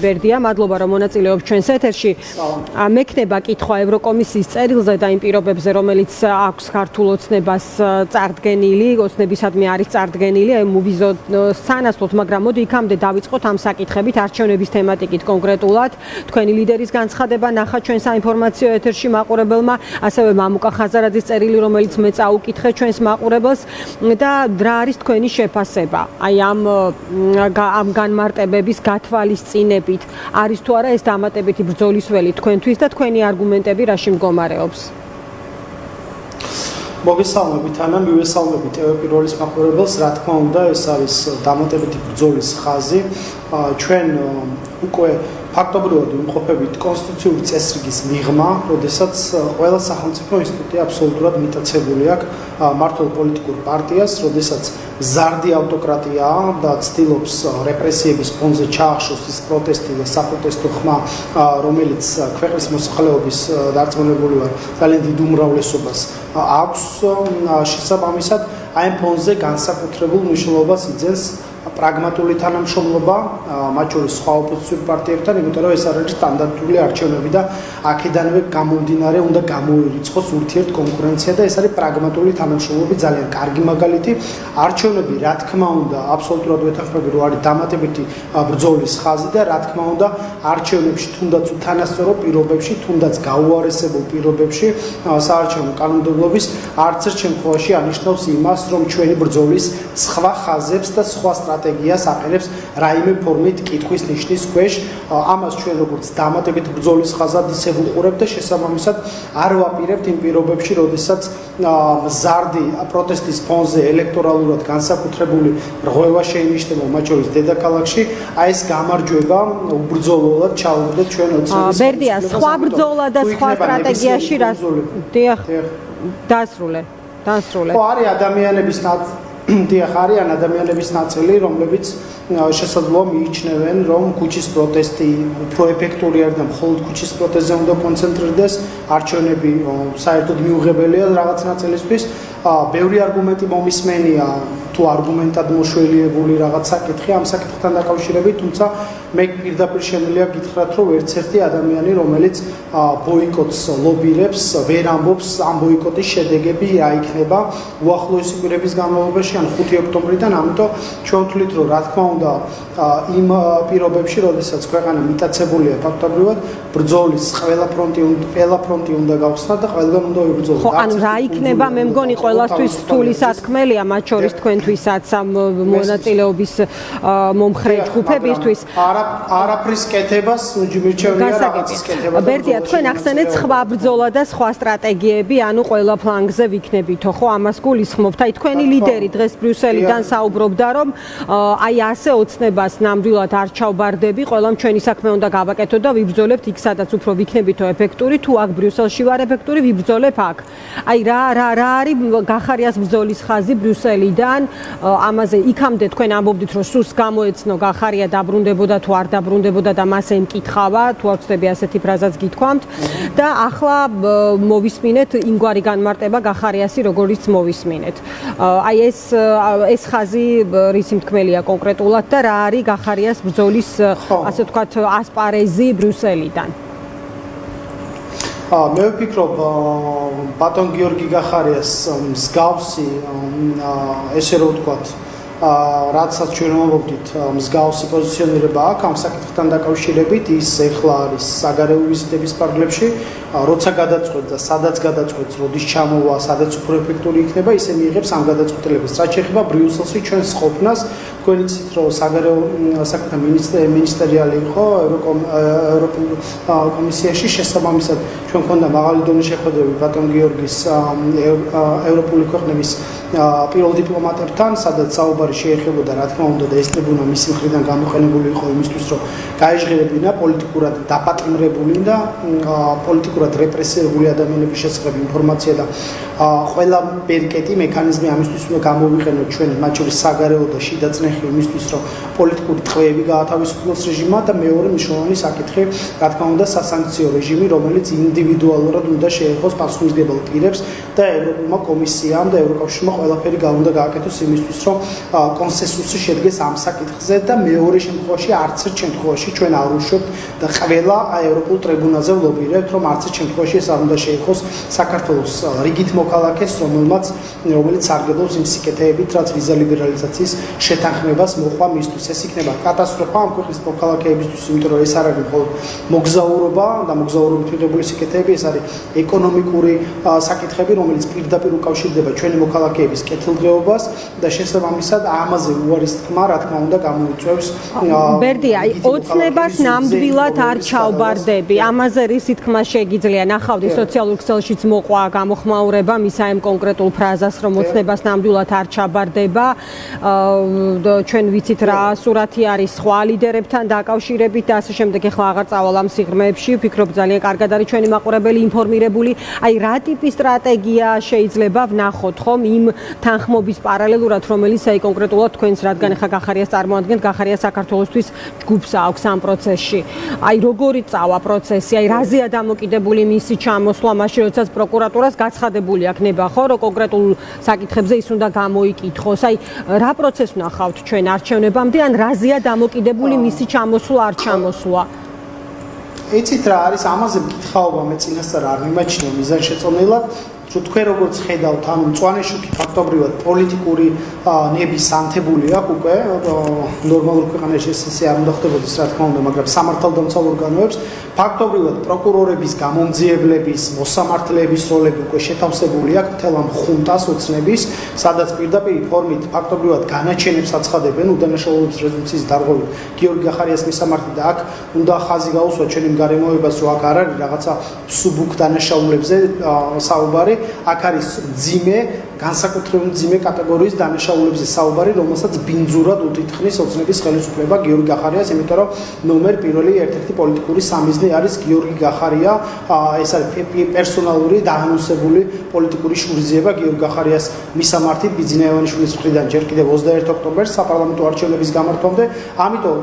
ბერდია, მადლობა რომ მონაწილეობთ ჩვენს ეთერში. მექნება კითხვა ევროკომისიის წერილზე და იმ პირობებზე, რომელიც აქვს ქართულ ოცნებას წარდგენილი, ოცნებისადმი არის წარდგენილი, მოვიზოთ სანაცვლოდ, მაგრამ მოდი იქამდე დავიწყოთ ამ საკითხებით, არჩევნების თემატიკით კონკრეტულად. თქვენი ლიდერის განცხადება ნახა ჩვენ საინფორმაციო ეთერში მაყურებელმა, ასევე მამუკა ხაზარაძის წერილი, რომელიც მე წაუკითხე ჩვენს მაყურებელს და რა არის თქვენი შეფასება? აი ამ განმარტებების გათვალისწინებით არის თუ არა ეს დამატებითი ბრძოლის ველი თქვენთვის და თქვენი არგუმენტები რაში მდგომარეობს? მოგესალმებით, ანა, მივესალმებით პირველის მაყურებელს, რა თქმა უნდა, ეს არის დამატებითი ბრძოლის ხაზი. ჩვენ უკვე ფაქტობრივად ვიმყოფებით კონსტიტუციური წესრიგის მიღმა, როდესაც ყველა სახელმწიფო ინსტიტუტი აბსოლუტურად მიტაცებული აქვს მართლ პოლიტიკურ პარტიას, როდესაც ზარდი ავტოკრატიაა და ცდილობს რეპრესიების ფონზე ჩაახშოს ის პროტესტი და საპროტესტო ხმა, რომელიც ქვეყნის მოსახლეობის დარწმუნებული ვარ, ძალიან დიდ უმრავლესობას აქვს შესაბამისად, აი ამ ფონზე განსაკუთრებულ მნიშვნელობას იძენს პრაგმატული თანამშრომლობა, მათ შორის სხვა ოპოზიციური პარტიებთან, იმიტომ რომ ეს არის სტანდარტული არჩევნები და აქედანვე გამომდინარე უნდა გამოირიცხოს ურთიერთ კონკურენცია და ეს არის პრაგმატული თანამშრომლობის ძალიან კარგი მაგალითი. არჩევნები, რა თქმა უნდა, აბსოლუტურად ვეთანხმები, რომ არის დამატებითი ბრძოლის ხაზი და რა თქმა უნდა, არჩევნებში თუნდაც უთანასწორო პირობებში, თუნდაც გაუარესებულ პირობებში საარჩევნო კანონმდებლობის არც ერთ შემთხვევაში ანიშნავს იმას, რომ ჩვენი ბრძოლის სხვა ხაზებს და სხვა სტრატეგიას აყენებს რაიმე ფორმით კითხვის ნიშნის ქვეშ. ამას ჩვენ როგორც დამატებით ბრძოლის ხაზად ისე ვუყურებთ და შესაბამისად არ ვაპირებთ იმ პირობებში, როდესაც ზარდი პროტესტის ფონზე ელექტორალურად განსაკუთრებული რღვევა შეინიშნება, მათ შორის დედაქალაქში, აი ეს გამარჯვება უბრძოლოდ ჩაუდგეთ ჩვენ ოცნების. ბერდია, სხვა ბრძოლა და სხვა სტრატეგიაში რა? დიახ, დასრულე. ხო, არის ადამიანების ნაწილი, რომლებიც შესაძლოა მიიჩნევენ, რომ ქუჩის პროტესტი უფრო ეფექტური არის და მხოლოდ ქუჩის პროტესტზე უნდა კონცენტრირდეს, არჩევნები საერთოდ მიუღებელია რაღაც ნაწილისთვის. ბევრი არგუმენტი მომისმენია, თუ არგუმენტად მოშველიებული რაღაც საკითხი ამ საკითხთან დაკავშირებით, თუმცა მე პირდაპირ შემიძლია გითხრათ, რომ ერთ ერთი ადამიანი, რომელიც ბოიკოტს ლობირებს, ვერ ამბობს ამ ბოიკოტის შედეგები რა იქნება უახლოესი კვირების განმავლობაში, ან 5 ოქტომბრიდან, ამიტომ ჩვენ ვთვლით, რომ რა თქმა უნდა, იმ პირობებში, როდესაც ქვეყანა მიტაცებულია ფაქტობრივად, ბრძოლის ყველა ფრონტი უნდა გავხსნათ და ყველგან უნდა ვიბრძოლოთ. ხო, ანუ რა იქნება, მე მგონი ყველასთვის რთული სათქმელია, მათ შორის თქვენთვისაც ამ მონაწილეობის მომხრე ჯგუფებისთვის. არაფრის კეთებას მირჩევნია რაღაცის კეთებას. ბერდია, თქვენ ახსენეთ სხვა ბრძოლა და სხვა სტრატეგიები, ანუ ყველა ფლანგზე ვიქნებითო, ხო, ამას გულისხმობთ. აი თქვენი ლიდერი დღეს ბრიუსელიდან საუბრობდა, რომ აი ასე ოცნებას ნამდვილად არ ჩავბარდები, ყველამ ჩვენი საქმე უნდა გავაკეთოთ და ვიბრძოლებთ იქ, სადაც უფრო ვიქნებითო ეფექტური, თუ აქ ბრიუსელში ვარ ეფექტური, ვიბრძოლებ აქ. აი რა არის გახარიას ბრძოლის ხაზი ბრიუსელიდან? ამაზე იქამდე თქვენ ამბობდით, რომ სულს გამოეცნო გახარია დაბრუნდებოდა თუ არ დაბრუნდებოდა და მას ემკითხავა, თუ არ ვცდები ასეთი ფრაზაც გითქვამთ და ახლა მოვისმინეთ იმგვარი განმარტება გახარიასი, როგორც მოვისმინეთ. აი ეს ხაზი რისი მთქმელია კონკრეტულად და რა არის გახარიას ბრძოლის, ასე ვთქვათ, ასპარეზი ბრიუსელიდან? მე ვფიქრობ, ბატონ გიორგი გახარიას მსგავსი, ესე რომ ვთქვათ, რაცაც ჩვენ ვამბობდით, მსგავსი პოზიციონირება აქვს ამ საკითხთან დაკავშირებით, ის ეხლა არის საგარეო ვიზიტების პარკლებში, როცა გადაწყვეტს და სადაც გადაწყვეტს, როდის ჩამოვა, სადაც უფრო ეფექტური იქნება, ისე მიიღებს ამ გადაწყვეტილებას. რაც შეეხება ბრიუსელში ჩვენს ყოფნას, თქვენ იცით, რომ საგარეო საქმეთა მინისტერიალი იყო ევროპულ კომისიაში, შესაბამისად ჩვენ გვქონდა მაღალი დონის შეხვედრები ბატონ გიორგის ევროპული ქვეყნების პირველ დიპლომატებთან, სადაც საუბარი შეეხებოდა, რა თქმა უნდა, და ეს ტრიბუნა მისი მხრიდან გამოყენებული იყო იმისთვის, რომ გაეჟღერებინა პოლიტიკურად დაპატიმრებული და პოლიტიკურად რეპრესირებული ადამიანების შესახებ ინფორმაცია და ყველა ბერკეტი მექანიზმი ამისთვის უნდა გამოვიყენოთ ჩვენ, მათ შორის საგარეო და შიდა წნევის ხსნეხი იმისთვის, რომ პოლიტიკური ტყვეები გაათავისუფლოს რეჟიმმა და მეორე მნიშვნელოვანი საკითხი, რა თქმა უნდა, სასანქციო რეჟიმი, რომელიც ინდივიდუალურად უნდა შეეხოს პასუხისმგებელ პირებს და ევროპულმა კომისიამ და ევროკავშირმა ყველაფერი უნდა გააკეთოს იმისთვის, რომ კონსენსუსი შედგეს ამ საკითხზე და მეორე შემთხვევაში არც ერთ შემთხვევაში ჩვენ არ ვუშვებთ და ყველა ევროპულ ტრიბუნალზე ვლობირებთ, რომ არც ერთ შემთხვევაში ეს არ უნდა შეეხოს საქართველოს რიგით მოქალაქეს, რომელიც სარგებლობს იმ სიკეთეებით, რაც ვიზა ლიბერალიზაციის შეთანხმებას მოყვა მისთვის. ეს იქნება კატასტროფა ამ ქვეყნის მოქალაქეებისთვის, იმიტომ რომ ეს არ არის მხოლოდ მოგზაურობა და მოგზაურობით მიღებული სიკეთეები, ეს არის ეკონომიკური საკითხები, რომელიც პირდაპირ უკავშირდება ჩვენი მოქალაქეების კეთილდღეობას და შესაბამისად ამაზე უარის თქმა, რა თქმა უნდა, გამოიწვევს ბერდი, აი ოცნებას ნამდვილად არ ჩავბარდები. ამაზე რისი თქმა შეგიძლია? ნახავდი სოციალურ ქსელშიც მოყვა გამოხმაურება მისა ამ კონკრეტულ ფრაზას, რომ ოცნებას ნამდვილად არ ჩაბარდება. ჩვენ ვიცით რა სურათი არის სხვა ლიდერებთან დაკავშირებით და ასე შემდეგ. ეხლა აღარ წავალ ამ სიღრმეებში, ვფიქრობ ძალიან კარგად არის ჩვენი მაყურებელი ინფორმირებული. აი რა ტიპის სტრატეგია შეიძლება ვნახოთ ხომ იმ თანხმობის პარალელურად, რომელიც აი კონკრეტულად თქვენს, რადგან ეხლა გახარიას წარმოადგენთ, გახარია საქართველოსთვის ჯგუფს აქვს ამ პროცესში. აი როგორი წავა პროცესი, აი რაზეა დამოკიდებული მისი ჩამოსვლა, მაშინ როდესაც პროკურატურას გაცხადებული აქვს ნება ხო, რომ კონკრეტულ საკითხებზე ის უნდა გამოიკითხოს. აი რა პროცესს ვნახავთ ჩვენ არჩევნებამდე, ან რაზეა დამოკიდებული მისი ჩამოსვლა, არ ჩამოსვლა? იცით რა არის ამაზე მკითხაობა მე წინასწარ არ მიმაჩნია მიზანშეწონილად. თქვენ როგორც ხედავთ, ანუ მწვანე შუქი ფაქტობრივად პოლიტიკური ნების ანთებული აქვს უკვე ნორმალურ ქვეყანაში ესე არ უნდა ხდებოდეს, რა თქმა უნდა, მაგრამ სამართალდამცავ ორგანოებს ფაქტობრივად პროკურორების, გამომძიებლების, მოსამართლეების როლები უკვე შეთავსებული აქვს მთელ ამ ხუნტას ოცნების, სადაც პირდაპირ ფორმით ფაქტობრივად განაჩენებს აცხადებენ უდანაშაულობის რეზოლუციის დარღვევით გიორგი გახარიას მისამართი და აქ უნდა ხაზი გაუსვა ჩვენი მგარემოებას, რომ აქ არ არის რაღაცა სუბუქ დანაშაულებზე საუბარი. აქ არის მძიმე, განსაკუთრებით მძიმე კატეგორიის დანაშაულებზე საუბარი, რომელსაც ბინძურად უთითქმის ოცნების ხელისუფლება გიორგი გახარიას, იმიტომ რომ ნომერ პირველი ერთ-ერთი პოლიტიკური სამიზნე არის გიორგი გახარია, ეს არის პერსონალური დაანონსებული პოლიტიკური შურისძიება გიორგი გახარიას მისამართით ბიძინა ივანიშვილის მხრიდან ჯერ კიდევ 21 ოქტომბერს საპარლამენტო არჩევნების გამართვამდე. ამიტომ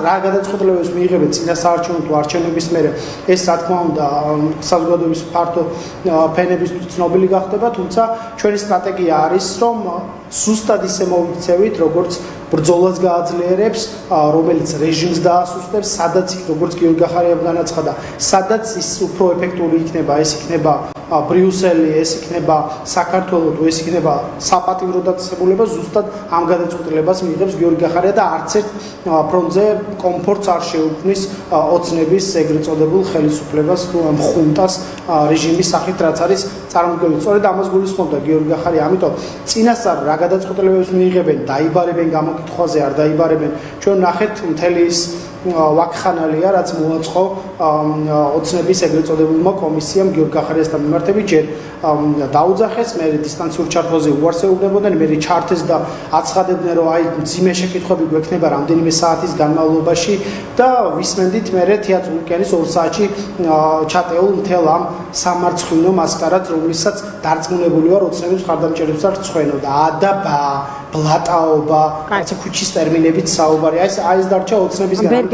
რა გადაწყვეტილებებს მიიღებენ წინასაარჩევნო არჩევნების მერე, ეს რა თქმა უნდა საზოგადოების ფართო ფენებისთვის ცნობილი გახდება, თუმცა ჩვენი სტრატეგია არის, რომ სუსტად ისე მოიქცევით, როგორც ბრძოლას გააძლიერებს, რომელიც რეჟიმს დაასუსტებს, სადაც როგორც გიორგი გახარიამ განაცხადა, სადაც ის უფრო ეფექტური იქნება, ეს იქნება ბრიუსელი, ეს იქნება საქართველოს, ეს იქნება საპატიმრო დაწესებულება, ზუსტად ამ გადაწყვეტილებას მიიღებს გიორგი გახარია და არც ერთ ფრონტზე კომფორტს არ შეუქმნის ოცნების ეგრეთ წოდებულ ხელისუფლებას თუ ამ ხუნტას რეჟიმის სახით, რაც არის წარმოქმნილი. სწორედ ამას გულისხმობდა გიორგი გახარია, ამიტომ წინასწარ რა გადაწყვეტილებებს მიიღებენ, დაიბარებენ გამოკითხვაზე, არ დაიბარებენ. ჩვენ ნახეთ მთელი ის ვაკხანალია, რაც მოაწყო ოცნების ეგრეთ წოდებულმა კომისიამ გიორგი გახარიასთან მიმართებით, ჯერ დაუძახეს, მე დისტანციურ ჩართვაზე უარსებობდნენ, მე ჩართეს და აცხადებდნენ, რომ აი მძიმე შეკითხვები გვექნება რამდენიმე საათის განმავლობაში და ვისმენდით მე თეატრულკენის 2 საათში ჩატეულ მთელ ამ სამარცხვინო მასკარად, რომელსაც დარწმუნებული ვარ ოცნების მხარდამჭერებს არ წვენო და ადაბა ბლატაობა, რაცა ქუჩის ტერმინებით საუბარი, აი ეს დარჩა ოცნებისგან.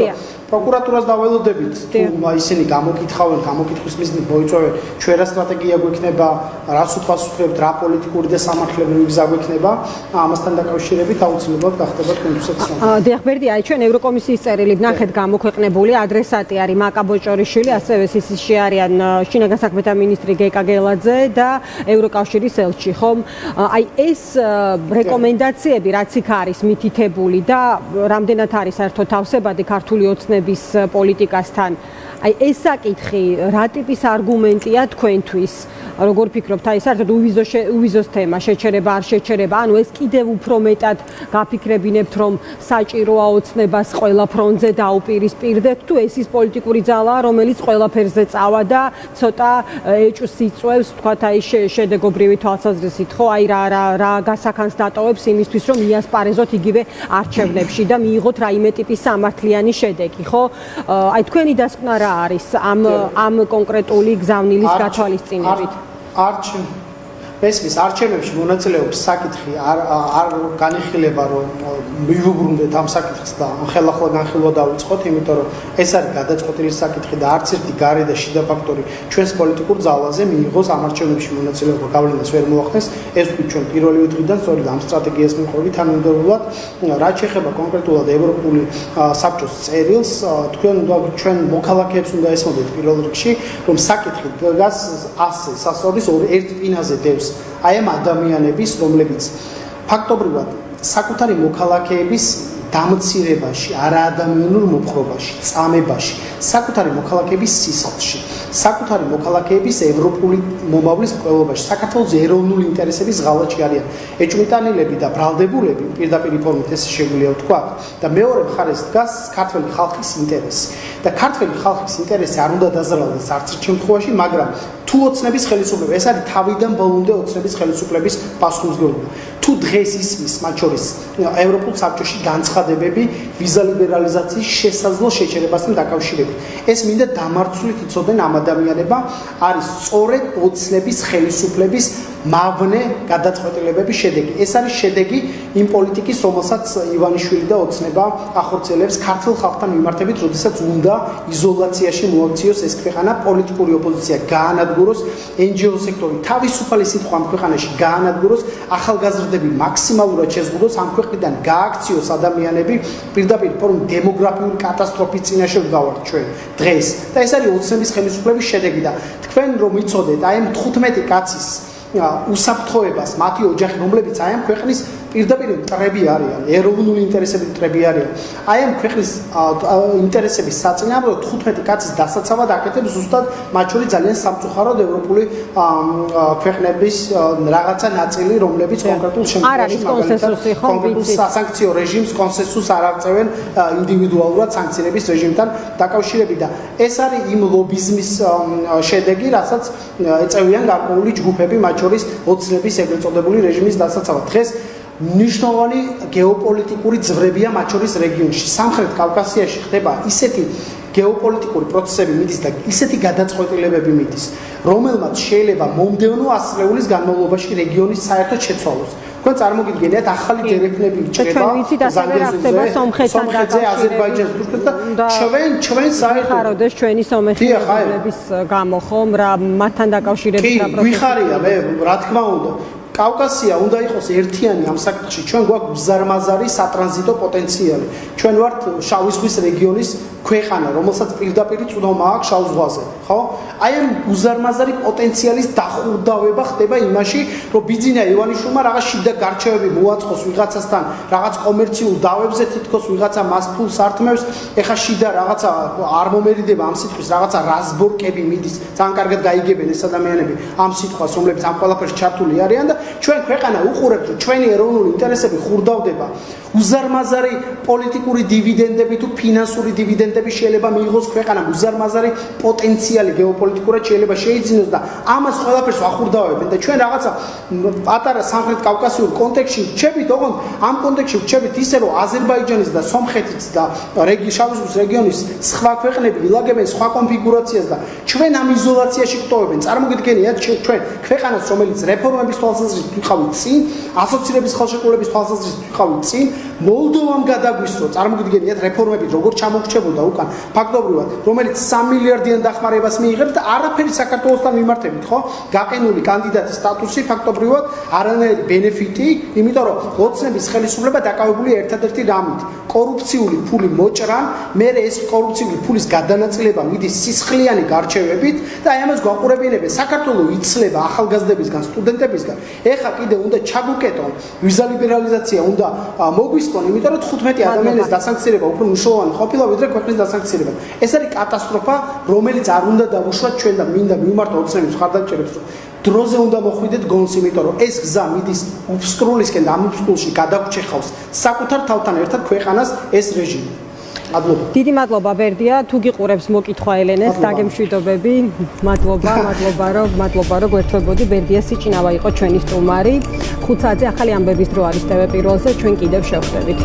პროკურატურას დაველოდებით, თუ ისინი გამოკითხავენ, გამოკითხვის მიზნით მოიწვევენ, ჩვენ რა სტრატეგია გვექნება, რას უპასუხებთ, რა პოლიტიკური და სამართლებრივი გზა გვექნება, ამასთან დაკავშირებით აუცილებლად გახდება თქვენთვისაც. დიახ, ბერდი, აი ჩვენ ევროკომისიის წერილი ვნახეთ გამოქვეყნებული, ადრესატი არის მაკა ბოჭორიშვილი, ასევე სისისში არიან შინაგან საქმეთა მინისტრი გეკა გელაძე და ევროკავშირის ელჩი, ხომ? აი ეს რეკომენდაციები, რაც იქ არის მითითებული და რამდენად არის საერთოდ თავსებადი ქართული ოცნების პოლიტიკასთან. აი ეს საკითხი რა ტიპის არგუმენტია თქვენთვის? როგორ ფიქრობთ, აი საერთოდ უვიზოს თემა, შეჩერება არ შეჩერება, ანუ ეს კიდევ უფრო მეტად გაფიქრებინებთ, რომ საჭიროა ოცნებას ყველა ფრონტზე დაუპირისპირდეთ, თუ ეს ის პოლიტიკური ძალაა, რომელიც ყველაფერზე წავა და ცოტა ეჭვს იწვევს, თქვათ აი შედეგობრივი თვალსაზრისით, ხო, აი რა გასახანს დატოვებს იმისთვის, რომ მიასპარეზოთ იგივე არჩევნებში და მიიღოთ რაიმე ტიპის სამართლიანი შედეგი, ხო? აი თქვენი დასკვნა რა არის ამ კონკრეტული გზავნილის გათვალისწინებით? მესმის არჩევნებში მონაწილეობის საკითხი არ განიხილება, რომ მივუბრუნდეთ ამ საკითხს და ხელახლა განხილვა დავიწყოთ, იმიტომ რომ ეს არის გადაწყვეტილი საკითხი და არც ერთი გარე და შიდა ფაქტორი ჩვენს პოლიტიკურ ძალაზე მიიღოს ამ არჩევნებში მონაწილეობა გავლენას ვერ მოახდენს. ეს თქვით ჩვენ პირველი დღიდან სწორედ ამ სტრატეგიას მიყვებით თანამდებობად, რაც შეეხება კონკრეტულად ევროპული საბჭოს წერილს, ჩვენ მოქალაქეებს უნდა ესმოდეთ პირველ რიგში, რომ საკითხი დგას ასე სასწავლის ერთ პინაზე დევს აი ამ ადამიანების, რომლებიც ფაქტობრივად საკუთარი მოქალაქეების დამცირებაში, არაადამიანურ მოპყრობაში, წამებაში, საკუთარი მოქალაქეების სისხლში, საკუთარი მოქალაქეების ევროპული მომავლის მკვლელობაში, საქართველოს ეროვნული ინტერესების ღალატში არიან ეჭვმიტანილები და ბრალდებულები, პირდაპირ ფორმით ეს შეგვიძლია ვთქვა და მეორე მხარეს დგას ქართველი ხალხის ინტერესი. და ქართველი ხალხის ინტერესი არ უნდა დაზარალდეს არც ერთ შემთხვევაში, მაგრამ თუ ოცნების ხელისუფლება, ეს არის თავიდან ბოლომდე ოცნების ხელისუფლების პასუხისმგებლობა. თუ დღეს ისმის მათ შორის ევროპულ საბჭოში განცხადებები ვიზა ლიბერალიზაციის შესაძლო შეჩერებასთან დაკავშირებით. ეს მინდა დამარცვლით იცოდნენ ამ ადამიანებმა, არის სწორედ ოცნების ხელისუფლების მავნე გადაწყვეტილებების შედეგი. ეს არის შედეგი იმ პოლიტიკის, რომელსაც ივანიშვილი და ოცნება ახორციელებს ქართულ ხალხთან მიმართებით, როდესაც უნდა იზოლაციაში მოაქციოს ეს ქვეყანა, პოლიტიკური ოპოზიცია გაანადგუროს, NGO სექტორი თავისუფალი სიტყვა ამ ქვეყანაში გაანადგუროს, ახალგაზრდები მაქსიმალურად შეზღუდოს ამ ქვეყნიდან გააქციოს ადამიანები, პირდაპირ ფორმით დემოგრაფიული კატასტროფის წინაშე ვდგავართ ჩვენ დღეს. და ეს არის ოცნების ხელისუფლების შედეგი და თქვენ რომ იცოდეთ, აი ამ 15 კაცის უსაფრთხოებას, მათი ოჯახი, რომლებიც აი ამ ქვეყნის პირდაპირ მტრები არიან, ეროვნული ინტერესების მტრები არიან. აი ამ ქვეყნის ინტერესების საწინააღმდეგოდ 15 კაცის დასაცავად აკეთებს ზუსტად მათ შორის ძალიან სამწუხაროდ ევროპული ქვეყნების რაღაცა ნაწილი, რომლებიც კონკრეტულ შემთხვევაში კონკრეტულ სასანქციო რეჟიმს კონსენსუსს არ აღწევენ ინდივიდუალურად სანქციების რეჟიმთან დაკავშირებით და ეს არის იმ ლობიზმის შედეგი, რასაც ეწევიან გარკვეული ჯგუფები, მათ შორის ოცნების ეგრეთ წოდებული რეჟიმის დასაცავად. დღეს მნიშვნელოვანი გეოპოლიტიკური ძვრებია მათ შორის რეგიონში. სამხრეთ კავკასიაში ხდება ისეთი გეოპოლიტიკური პროცესები მიდის და ისეთი გადაწყვეტილებები მიდის, რომელმაც შეიძლება მომდევნო ასწლეულის განმავლობაში რეგიონის საერთოდ შეცვალოს. თქვენ წარმოგიდგენიათ, ახალი დერეფნები იჭრება სომხეთზე, აზერბაიჯანს, თურქეთს და ჩვენ საერთოდ ჩვენი სომეხების გამო ხომ რა მათთან დაკავშირებით რა პროცესი? ვიხარია მე, რა თქმა უნდა. კავკასია უნდა იყოს ერთიანი ამ საკითხში. ჩვენ გვაქვს უზარმაზარი სატრანზიტო პოტენციალი. ჩვენ ვართ შავი ზღვის რეგიონის ქვეყანა, რომელსაც პირდაპირ წვდომა აქვს შავ ზღვაზე, ხო? აი ამ უზარმაზარი პოტენციალის დახურდავება ხდება იმაში, რომ ბიძინა ივანიშვილმა რაღაც შიდა გარჩევები მოაწყოს ვიღაცასთან, რაღაც კომერციულ დავებზე თითქოს ვიღაცა მას ფულს ართმევს, ეხა შიდა რაღაცა არ მომერიდება ამ სიტყვის, რაღაცა რაზბორკები მიდის, ძალიან კარგად გაიგებენ ეს ადამიანები ამ სიტყვას, რომლებიც ამ ყველაფერში ჩართული არიან და ჩვენ ქვეყანა უყურებთ, რომ ჩვენი ეროვნული ინტერესები ხურდავდება. უზარმაზარი პოლიტიკური დივიდენდები თუ ფინანსური დივიდენდები შეიძლება მიიღოს ქვეყანამ, უზარმაზარი პოტენციალი გეოპოლიტიკურად შეიძლება შეიძინოს და ამას ყველაფერს ვახურდავებენ და ჩვენ რაღაცა პატარა სამხრეთ კავკასიურ კონტექსტში ვჩებით, ოღონდ ამ კონტექსტში ვჩებით ისე, რომ აზერბაიჯანის და სომხეთის და შავი ზღვის რეგიონის სხვა ქვეყნები ილაგებენ სხვა კონფიგურაციას და ჩვენ ამ იზოლაციაში ვტოვებენ. წარმოგიდგენიათ ჩვენ ქვეყანას, რომელიც რეფორმების თვალსაზრისით ვიყავით წინ, ასოცირების ხელშეკრულების თვალსაზრისით ვიყავით წინ, მოლდოვამ გადაგვისწრო, წარმოგიდგენიათ რეფორმებით როგორ ჩამოგრჩებოდა უკან ფაქტობრივად, რომელიც 3 მილიარდიან დახმარებას მიიღებს და არაფერი საქართველოსთან მიმართებით, ხო? გაყინული კანდიდატის სტატუსი ფაქტობრივად არანაირი ბენეფიტი, იმიტომ რომ ოცნების ხელისუფლება დაკავებულია ერთადერთი რამით, კორუფციული ფული მოჭრან, მე ეს კორუფციული ფულის გადანაწილება მიდის სისხლიანი გარჩევებით და აი ამას გვაყურებინებენ. საქართველო იცლება ახალგაზრდებისგან, სტუდენტებისგან. ეხა კიდე უნდა ჩაგუკეტონ, ვიზა ლიბერალიზაცია უნდა მოგვისწონ, იმიტომ რომ 15 ადამიანის დასანქცირება უფრო მნიშვნელოვანი ყოფილა ვიდრე ქვეყნის დასანქცირება. ეს არის კატასტროფა, რომელიც არ უნდა დავუშვათ ჩვენ და მინდა მივმართოთ ოცნების მხარდამჭერებს, რომ დროზე უნდა მოხვიდეთ გონს, იმიტომ რომ ეს გზა მიდის უბსკრულისკენ და ამ უბსკრულში გადაგჭეხავს საკუთარ თავთან ერთად ქვეყანას ეს რეჟიმი. დიდი მადლობა ბერდია, თუ გიყურებს მოკითხვა ელენეს, დაგემშვიდობები. მადლობა რომ გვერდთვებოდი. ბერდია სიჭინავა იყო ჩვენი სტუმარი. 5 საათზე ახალი ამბების დრო არის TV პირველზე, ჩვენ კიდევ შევხვდებით.